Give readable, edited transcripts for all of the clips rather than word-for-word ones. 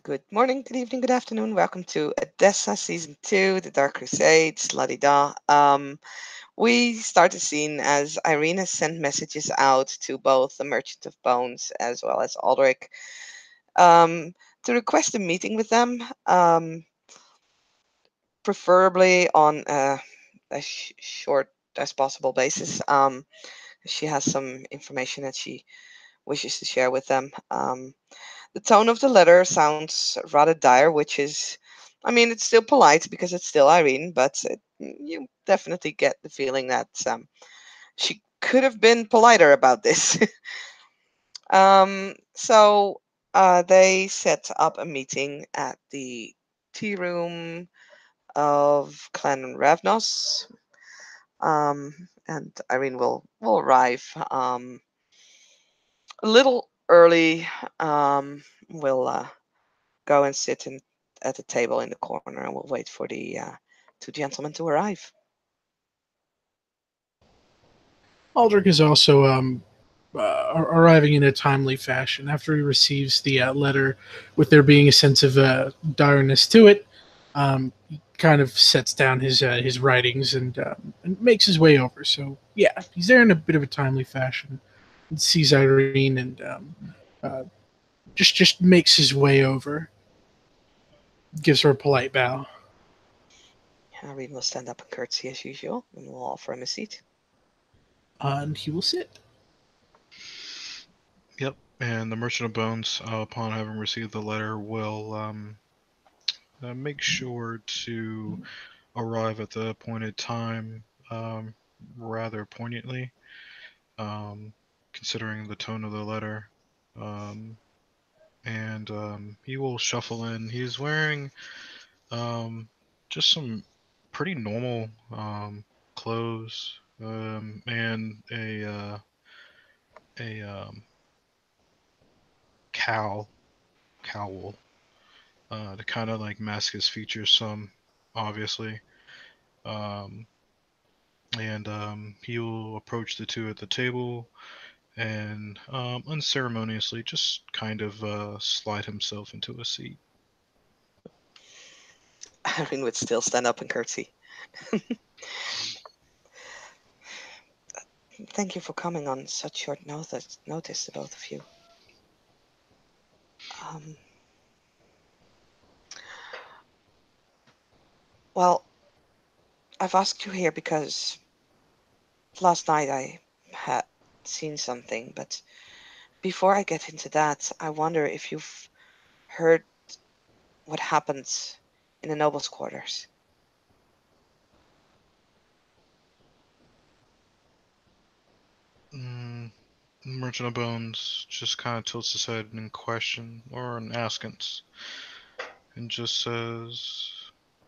Good morning, good evening, good afternoon. Welcome to Edessa Season 2, The Dark Crusades, la di da. We start the scene as Irene has sent messages out to both the Merchant of Bones as well as Aldrich um, to request a meeting with them, preferably on a short as possible basis. She has some information that she wishes to share with them. The tone of the letter sounds rather dire, which is, I mean, it's still polite because it's still Irene, but you definitely get the feeling that she could have been politer about this. So they set up a meeting at the tea room of Clan Ravnos, and Irene will arrive a little early. We'll go and sit at the table in the corner, and we'll wait for the two gentlemen to arrive. Aldrich is also arriving in a timely fashion after he receives the letter, with there being a sense of direness to it. He kind of sets down his writings and makes his way over. So yeah, he's there in a bit of a timely fashion. And sees Irene and uh, just makes his way over, gives her a polite bow, Irene will stand up and curtsy as usual, and we'll offer him a seat. and he will sit. Yep, and the Merchant of Bones, upon having received the letter, will make sure to arrive at the appointed time rather poignantly, um, considering the tone of the letter. Um, and he will shuffle in. He's wearing um, just some pretty normal clothes and a cowl cowl to kind of like mask his features some, obviously. Um, and he will approach the two at the table and unceremoniously just kind of slide himself into a seat. Irene would still stand up and curtsy. Thank you for coming on such short notice, the both of you. Um, well, I've asked you here because last night I had seen something, but before I get into that, I wonder if you've heard what happens in the nobles' quarters. Mm, Merchant of Bones just kind of tilts his head in question or in askance and just says,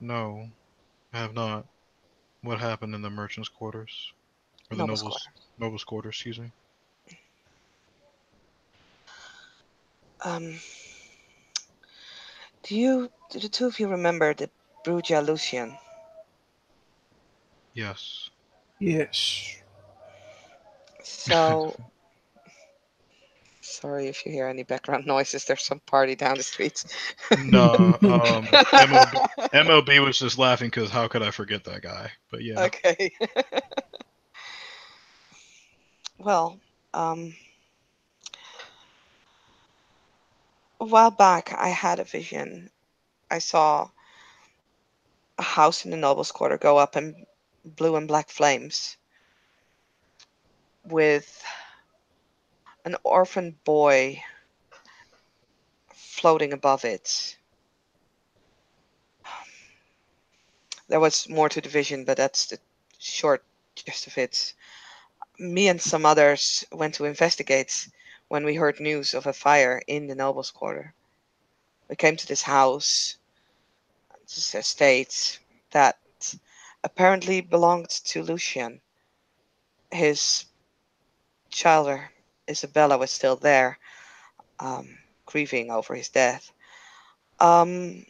"No, I have not. What happened in the merchant's quarters? Or the Nobles' nobles' quarters, excuse me." Um, do the two of you remember the Bruja Lucian? Yes. Yes. So, sorry if you hear any background noises. There's some party down the street. No, MLB was just laughing because how could I forget that guy? But yeah. Okay. Well, um, a while back I had a vision. I saw a house in the nobles' quarter go up in blue and black flames with an orphan boy floating above it. There was more to the vision, but that's the short gist of it. Me and some others went to investigate when we heard news of a fire in the nobles' quarter. We came to this house, this estate that apparently belonged to Lucian. His child, Isabella, was still there, um, grieving over his death. Um,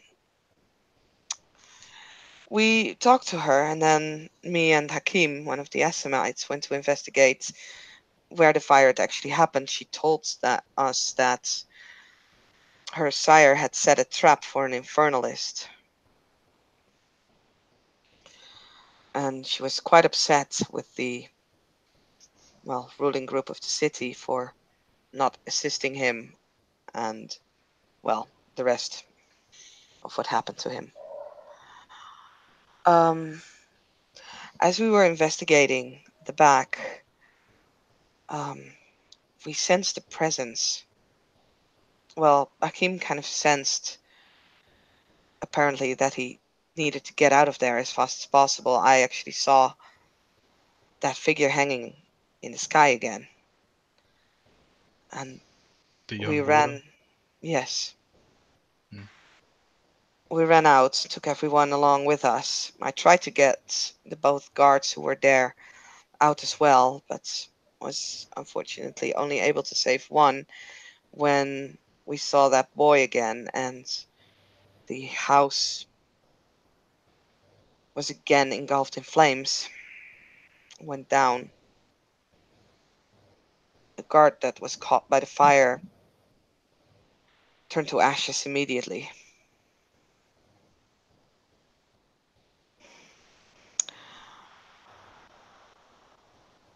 we talked to her, and then me and Hakim, one of the Assamites, went to investigate where the fire had actually happened. She told us that Her sire had set a trap for an infernalist, and she was quite upset with the, well, ruling group of the city for not assisting him and, well, the rest of what happened to him. Um, as we were investigating the back, um, we sensed the presence. Well, Akim kind of sensed, apparently, that he needed to get out of there as fast as possible. I actually saw that figure hanging in the sky again, and The we young boy? ran. Yes, Hmm. we ran out, took everyone along with us. I tried to get the both guards who were there out as well, but was unfortunately only able to save one when we saw that boy again, and the house was again engulfed in flames, went down. The guard that was caught by the fire turned to ashes immediately.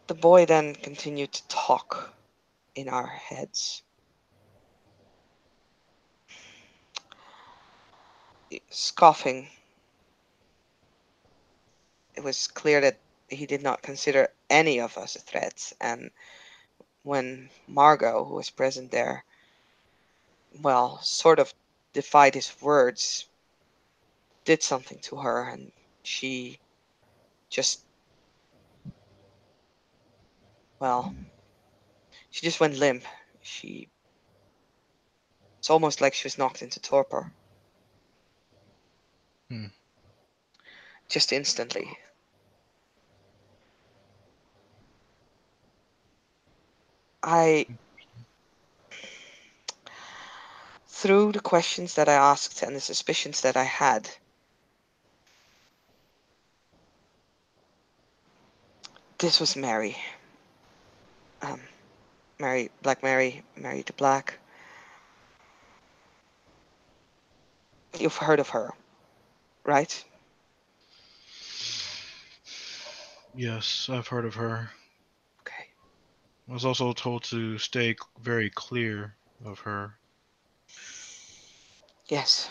The boy then continued to talk in our heads, scoffing. It was clear that he did not consider any of us a threat, and when Margot, who was present there, well, sort of defied his words, did something to her, and she just, well, she just went limp. She, it's almost like she was knocked into torpor, Hmm. just instantly. I, through the questions that I asked and the suspicions that I had, this was Mary. Um, Mary the Black. You've heard of her, right? Yes, I've heard of her. Okay. I was also told to stay very clear of her. Yes,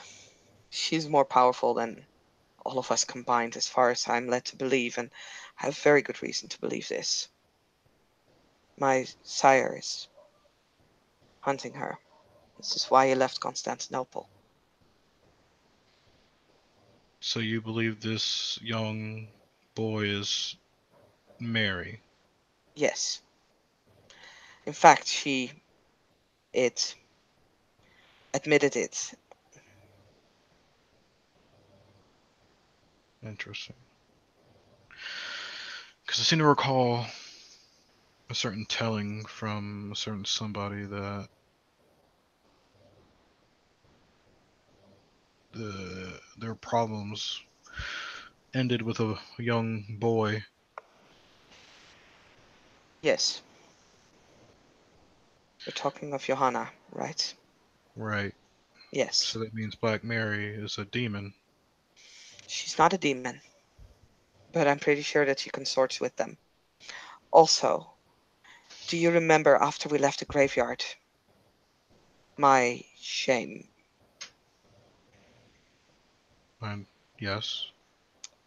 she's more powerful than all of us combined, as far as I'm led to believe, and I have very good reason to believe this. My sire is hunting her. This is why he left Constantinople. So you believe this young boy is Mary? Yes. In fact, it, admitted it. Interesting. Because I seem to recall a certain telling from a certain somebody that their problems ended with a young boy. Yes, you're talking of Johanna, right? Right. Yes. So that means Black Mary is a demon. She's not a demon, but I'm pretty sure that she consorts with them. Also, do you remember after we left the graveyard? My shame. And yes,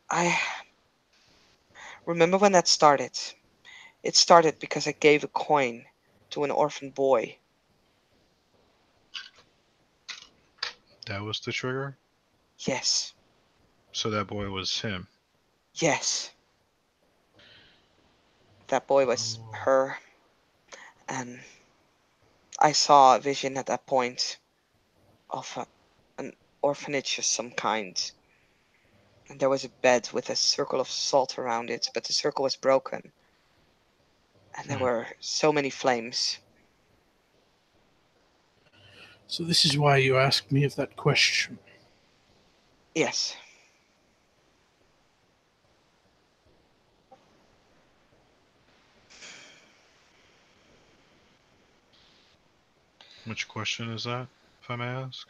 I remember when that started. It started because I gave a coin to an orphan boy. that was the trigger. Yes, So that boy was him. yes, that boy was Oh. her, and I saw a vision at that point of an orphanage of some kind. And there was a bed with a circle of salt around it, but the circle was broken, and there Hmm. were so many flames. So this is why you asked me of that question. Yes, Which question is that? if I may ask?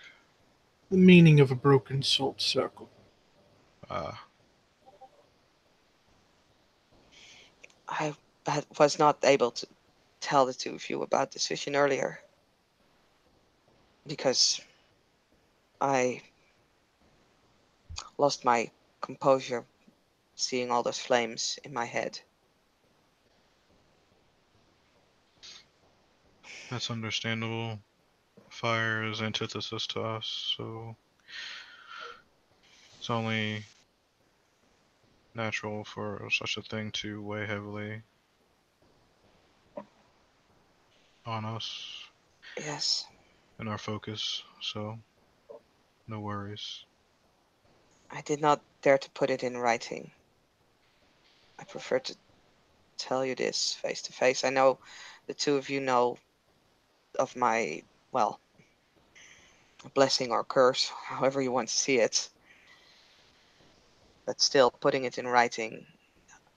The meaning of a broken soul circle. Ah, I was not able to tell the two of you about this vision earlier because I lost my composure seeing all those flames in my head. that's understandable. Fire is antithesis to us, so it's only natural for such a thing to weigh heavily on us Yes, and our focus, so no worries. I did not dare to put it in writing. I prefer to tell you this face to face. I know the two of you know of my, well, blessing or curse, however you want to see it, but still putting it in writing,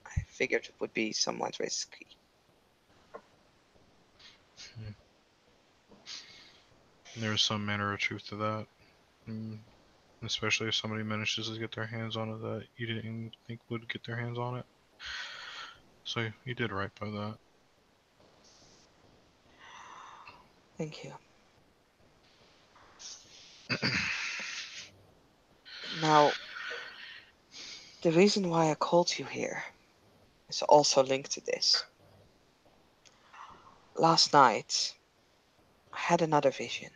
I figured it would be somewhat risky. Hmm. There's some manner of truth to that, especially if somebody manages to get their hands on it that you didn't think would get their hands on it. So you did right by that. Thank you. Now, the reason why I called you here is also linked to this. Last night, I had another vision.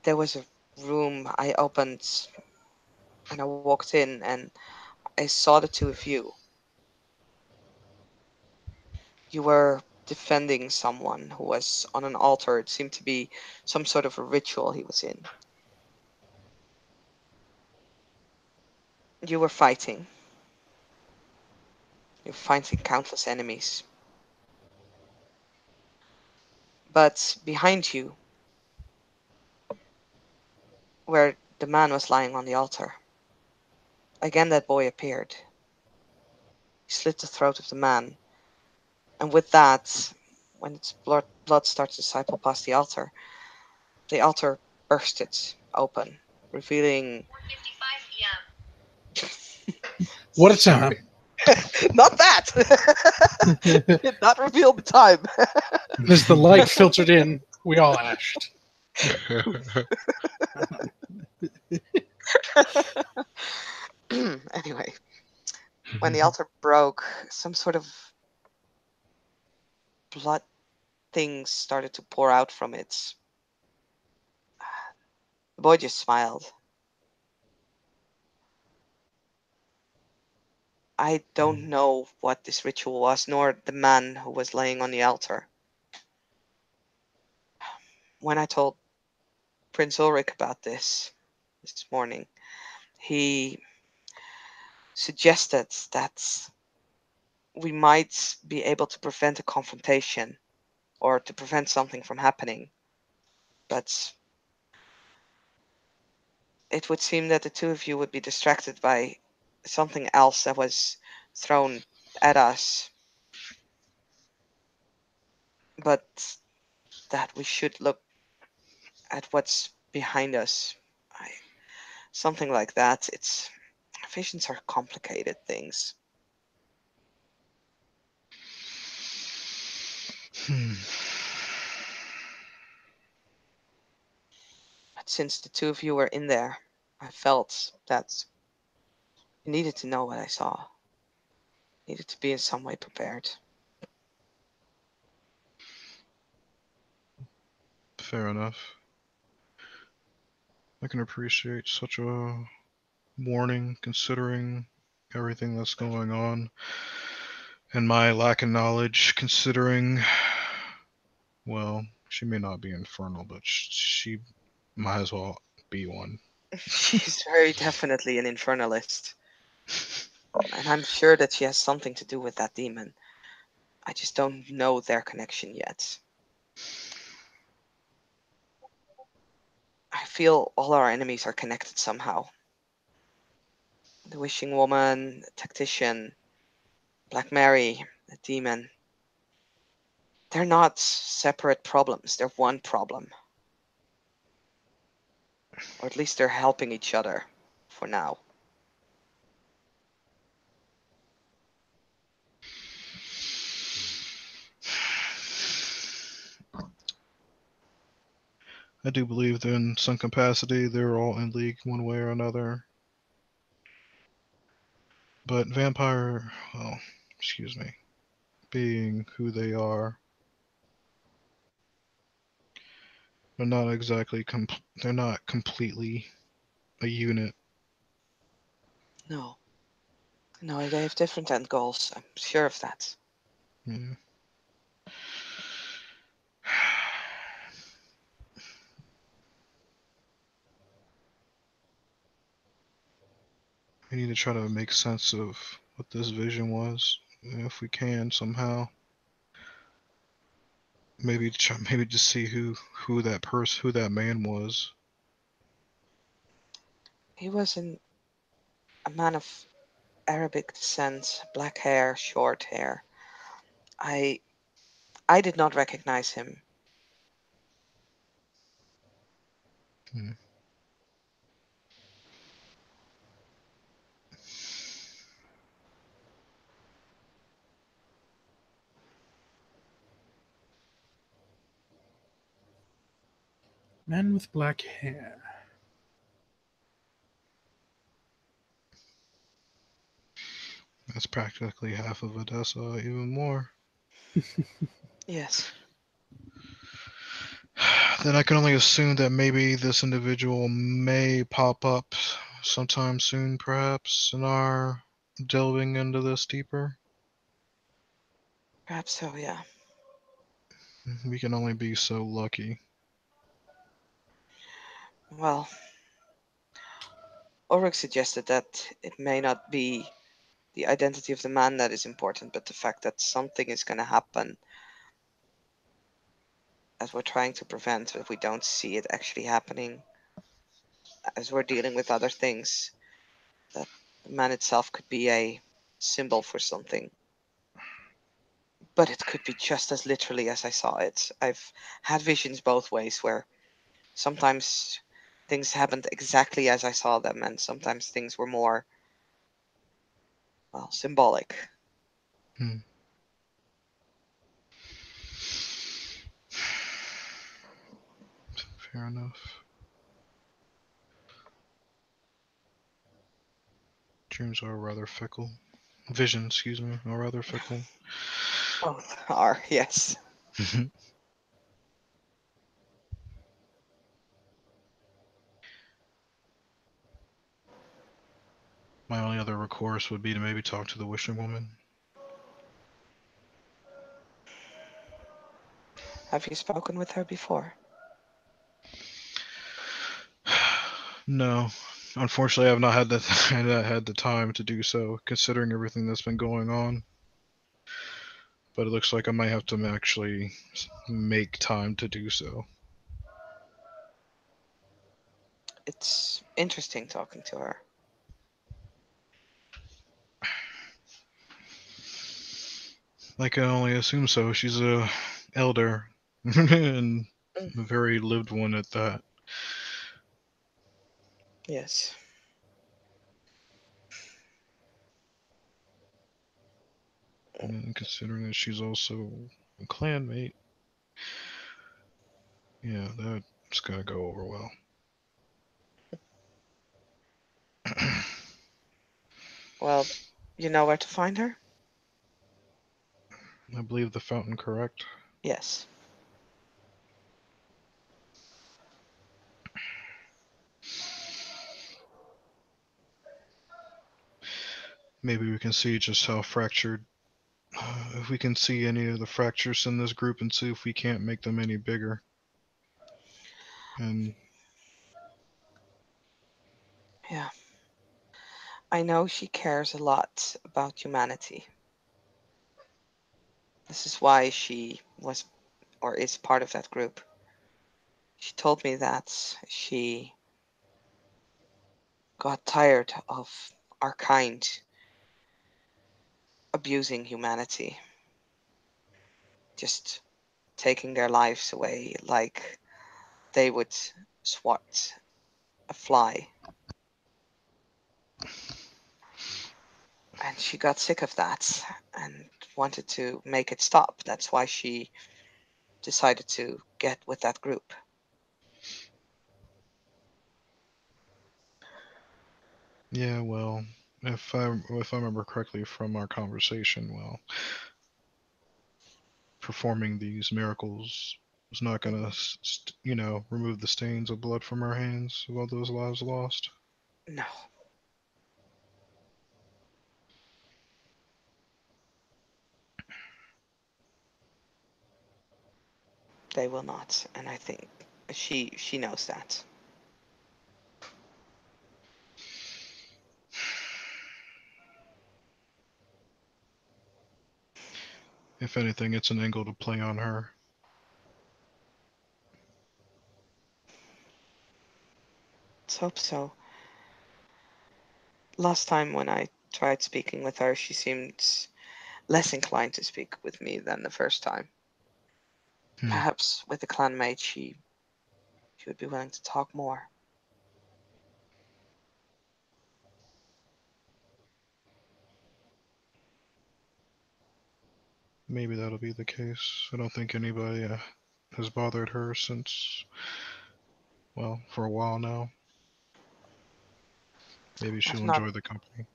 There was a room I opened and I walked in and I saw the two of you. You were defending someone who was on an altar. It seemed to be some sort of a ritual he was in. You were fighting. You were fighting countless enemies. But behind you, where the man was lying on the altar, again that boy appeared. He slit the throat of the man, and with that, when its blood started to siphon past the altar bursted open, revealing. What a time! Not that! Did not reveal the time. As the light filtered in, we all ashed. Anyway, when the altar broke, some sort of blood things started to pour out from it. The boy just smiled. I don't know what this ritual was, nor the man who was laying on the altar. When I told Prince Ulrich about this morning, he suggested that we might be able to prevent a confrontation or to prevent something from happening. But it would seem that the two of you would be distracted by something else that was thrown at us, but that we should look at what's behind us. I, Something like that. It's visions are complicated things. Hmm. But since the two of you were in there, I felt that you needed to know what I saw. Needed to be in some way prepared. Fair enough. I can appreciate such a warning considering everything that's going on and my lack of knowledge considering, well, she may not be infernal, but she might as well be one. She's very definitely an infernalist, and I'm sure that she has something to do with that demon. I just don't know their connection yet. I feel all our enemies are connected somehow. The Wishing Woman, the Tactician, Black Mary, the Demon. They're not separate problems, they're one problem. Or at least they're helping each other for now. I do believe that in some capacity they're all in league one way or another. But vampire, well, excuse me, being who they are, they're not exactly they're not completely a unit. No. No, they have different end goals. I'm sure of that. Yeah. We need to try to make sense of what this vision was, if we can somehow. Maybe just see who that man was. He was a man of Arabic descent, black hair, short hair. I I did not recognize him. Hmm. Man with black hair. That's practically half of Edessa, even more. Yes, Then I can only assume that maybe this individual may pop up sometime soon, perhaps, in our delving into this deeper. perhaps so, yeah. We can only be so lucky. Well, Ulrich suggested that it may not be the identity of the man that is important, but the fact that something is going to happen as we're trying to prevent, but we don't see it actually happening as we're dealing with other things. That the man itself could be a symbol for something, but it could be just as literally as I saw it. I've had visions both ways where sometimes things happened exactly as I saw them, and sometimes things were more, well, symbolic. Hmm. Fair enough. Dreams are rather fickle. Visions, excuse me, are rather fickle. Both are, yes. My only other recourse would be to maybe talk to the wishing woman. Have you spoken with her before? No, unfortunately, I've not had the had the time to do so, considering everything that's been going on. But it looks like I might have to actually make time to do so. It's interesting talking to her. I can only assume so. She's a elder, and Mm, a very lived one at that. yes. And considering that she's also a clanmate, yeah, that's gonna go over well. Well, you know where to find her? I believe the fountain correct. Yes. Maybe we can see just how fractured. If we can see any of the fractures in this group and see if we can't make them any bigger. And Yeah. I know she cares a lot about humanity. This is why she was or is part of that group. She told me that she got tired of our kind abusing humanity. Just taking their lives away like they would swat a fly. And she got sick of that and wanted to make it stop. That's why she decided to get with that group. Yeah, well, if I remember correctly from our conversation, well, performing these miracles was not gonna, remove the stains of blood from our hands of all those lives lost. No, they will not, and I think she knows that. If anything, it's an angle to play on her. Let's hope so. Last time when I tried speaking with her, she seemed less inclined to speak with me than the first time. Hmm. Perhaps with the clanmate she would be willing to talk more. Maybe that'll be the case. I don't think anybody has bothered her since, well, for a while now. Maybe I've she'll not enjoy the company.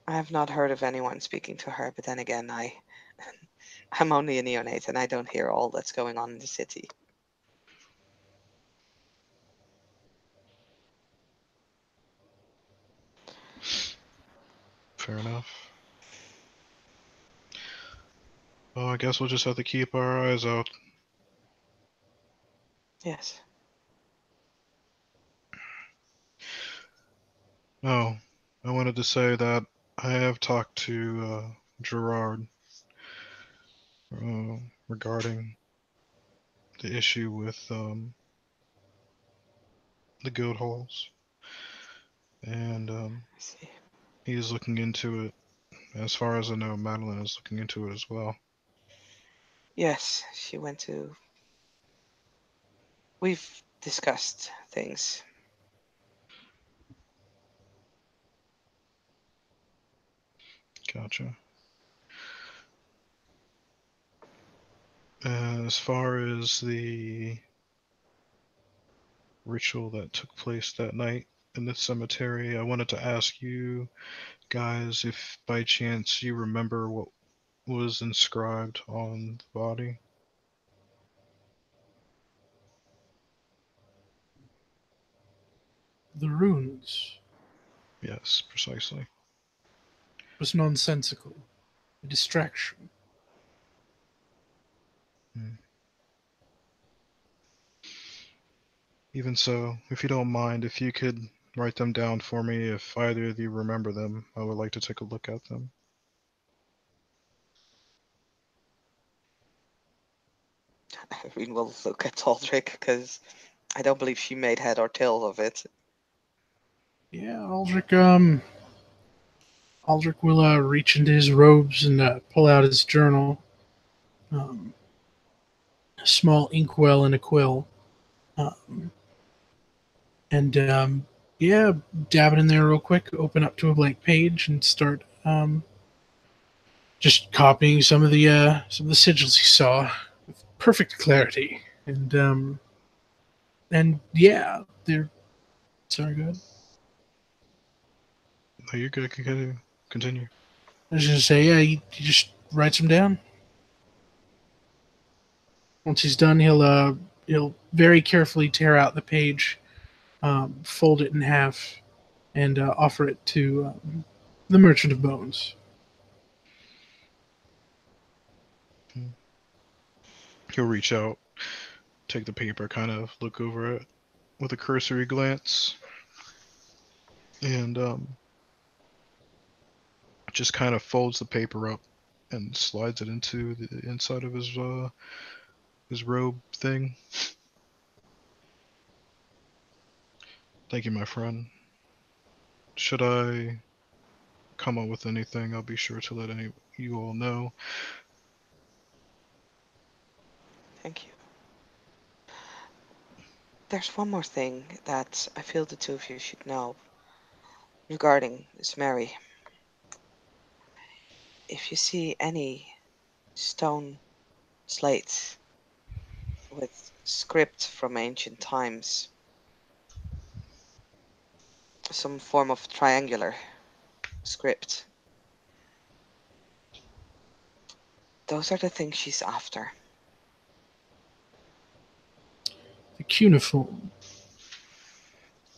I have not heard of anyone speaking to her, but then again I'm only a neonate and I don't hear all that's going on in the city. Fair enough. Well, I guess we'll just have to keep our eyes out. Yes. Oh, I wanted to say that I have talked to Gerard regarding the issue with the guild halls, and I see. he is looking into it. As far as I know, Madeline is looking into it as well. Yes, she went to. We've discussed things. Gotcha. As far as the ritual that took place that night in the cemetery, I wanted to ask you guys if by chance you remember what was inscribed on the body. The runes Yes, precisely. was nonsensical, a distraction. Hmm. Even so, if you don't mind, if you could write them down for me, if either of you remember them, I would like to take a look at them. Irene will look at Aldrich because I don't believe she made head or tail of it. Yeah, Aldrich will reach into his robes and pull out his journal, um, a small inkwell and a quill, um, and yeah, dab it in there real quick. Open up to a blank page and start just copying some of the sigils he saw with perfect clarity. And yeah, they're sorry, good. No, you're good. Continue. Continue. I was gonna say, yeah, he just writes them down. Once he's done, he'll very carefully tear out the page, fold it in half, and offer it to the Merchant of Bones. Hmm. He'll reach out, take the paper, kind of look over it with a cursory glance, and just kind of folds the paper up and slides it into the inside of his robe thing. Thank you, my friend. Should I come up with anything, I'll be sure to let any you all know. Thank you. There's one more thing that I feel the two of you should know regarding this Mary. If you see any stone slates with script from ancient times, some form of triangular script, those are the things she's after. The cuneiform.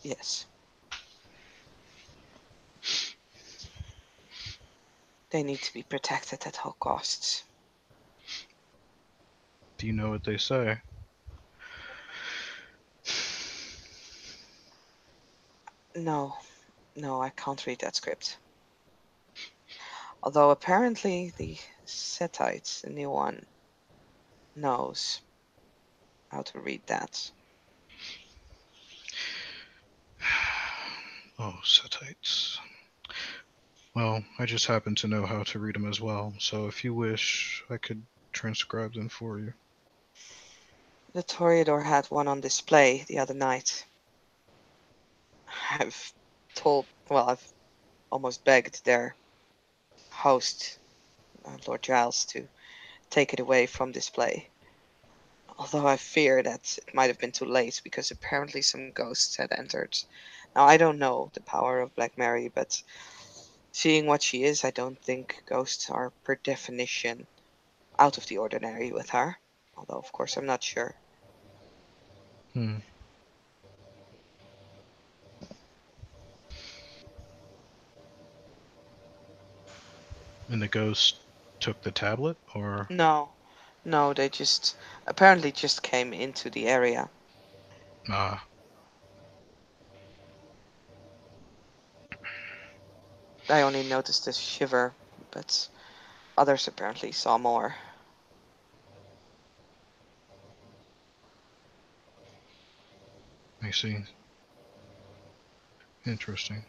Yes, they need to be protected at all costs. Do you know what they say? No, no, I can't read that script. Although apparently the Setites, the new one, knows how to read that. Oh, Setites. Well, I just happen to know how to read them as well, so if you wish, I could transcribe them for you. The Toreador had one on display the other night. I've I've almost begged their host, Lord Giles, to take it away from display. Although I fear that it might have been too late because apparently some ghosts had entered. Now, I don't know the power of Black Mary, but seeing what she is, I don't think ghosts are per definition out of the ordinary with her. Although, of course, I'm not sure. Hmm. And the ghost took the tablet, or? No, no, they just apparently just came into the area. Ah, I only noticed a shiver, but others apparently saw more. I see. Interesting.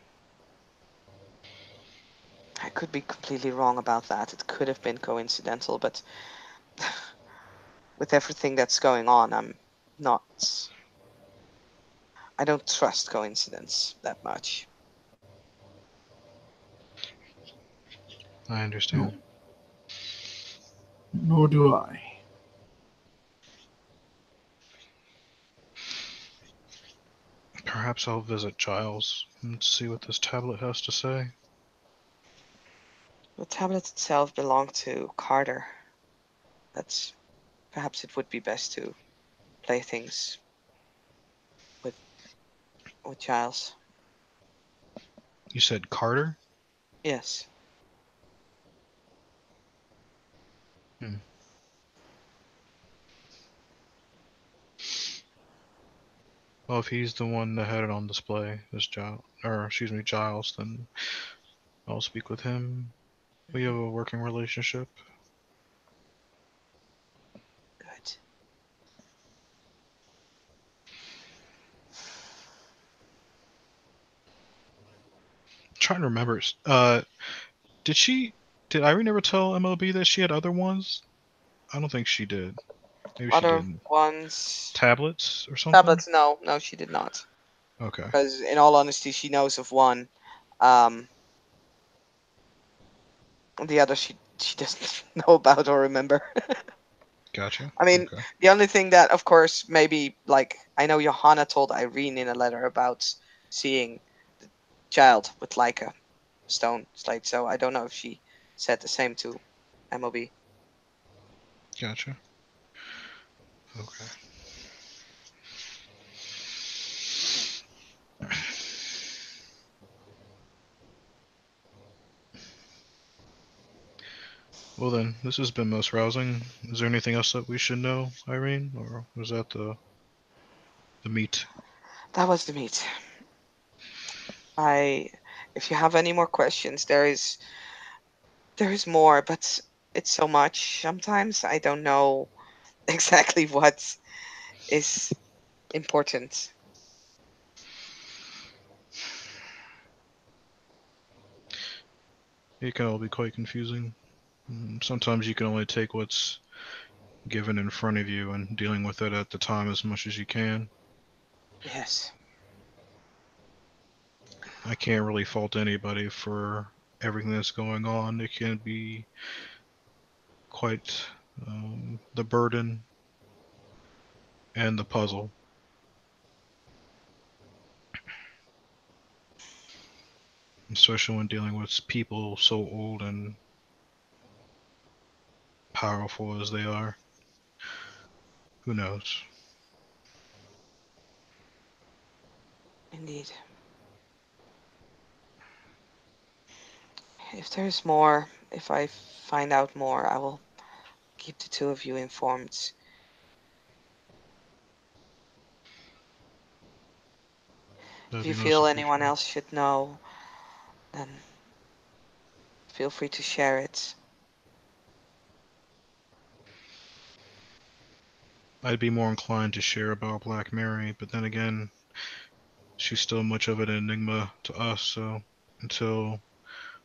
I could be completely wrong about that. It could have been coincidental, but with everything that's going on, not. I don't trust coincidence that much. I No, understand. nor do I. Perhaps I'll visit Giles and see what this tablet has to say. The tablet itself belonged to Carter. That's perhaps it would be best to play things with Giles. You said Carter? Yes. Hmm. Well, if he's the one that had it on display, this Giles, or excuse me, Giles, then I'll speak with him. We have Mhm. a working relationship. Good. I'm trying to remember. Did she? Did Irene ever tell MLB that she had other ones? I don't think she did. Maybe she Other didn't. ones. Tablets or something? Tablets, no, no, she did not. Okay, Because in all honesty, she knows of one. Um, the other she doesn't know about or remember. gotcha. I mean, Okay, the only thing that, of course, maybe like I know Johanna told Irene in a letter about seeing the child with like a stone slate. So I don't know if she said the same to MOB. gotcha. Okay. Well then, this has been most rousing. Is there anything else that we should know, Irene, or was that the meat? That was the meat. I, if you have any more questions, there is more, but it's so much. Sometimes I don't know exactly what is important. It can all be quite confusing. Sometimes you can only take what's given in front of you and dealing with it at the time as much as you can. Yes. I can't really fault anybody for everything that's going on. It can be quite the burden and the puzzle. Especially when dealing with people so old and powerful as they are. Who knows? Indeed. If there's more, if I find out more, I will keep the two of you informed. If That'd you be most feel anyone appreciated. else should know, then feel free to share it. I'd be more inclined to share about Black Mary, but then again, she's still much of an enigma to us, so until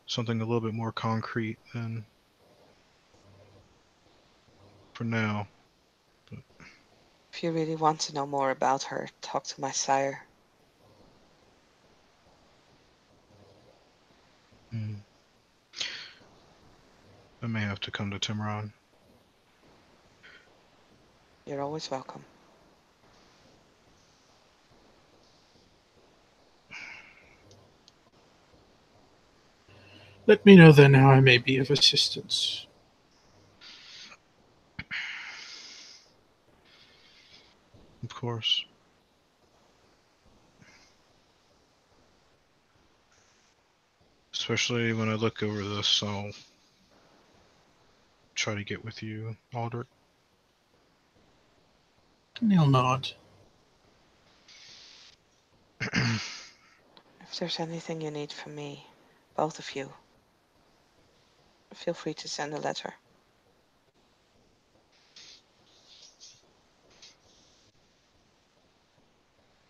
something a little bit more concrete, then for now. But, If you really want to know more about her, talk to my sire. mm, I may have to come to Timron. You're always welcome. Let me know then how I may be of assistance. Of course. Especially when I look over this, I'll try to get with you, Aldrich. And he'll nod. If there's anything you need from me, both of you, feel free to send a letter.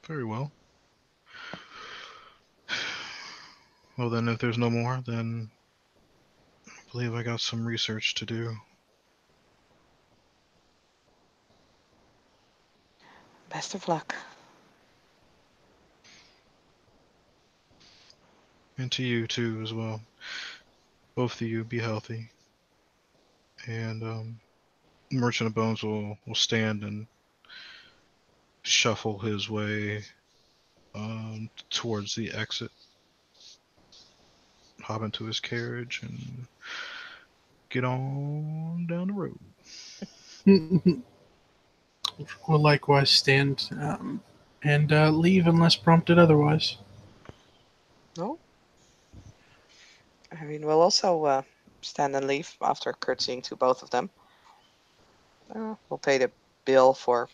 Very well. Well, then, if there's no more, then I believe I got some research to do. Best of luck. And to you, too, as well. Both of you be healthy. And Merchant of Bones will stand and shuffle his way towards the exit, hop into his carriage, and get on down the road. Will likewise stand and leave unless prompted otherwise. No? I mean, we'll also stand and leave after curtsying to both of them. We'll pay the bill for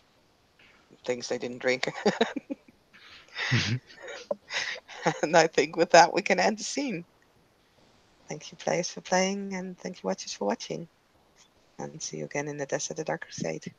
things they didn't drink. And I think with that we can end the scene. Thank you, players, for playing, and thank you, watchers, for watching. And see you again in Edessa, the Dark Crusade.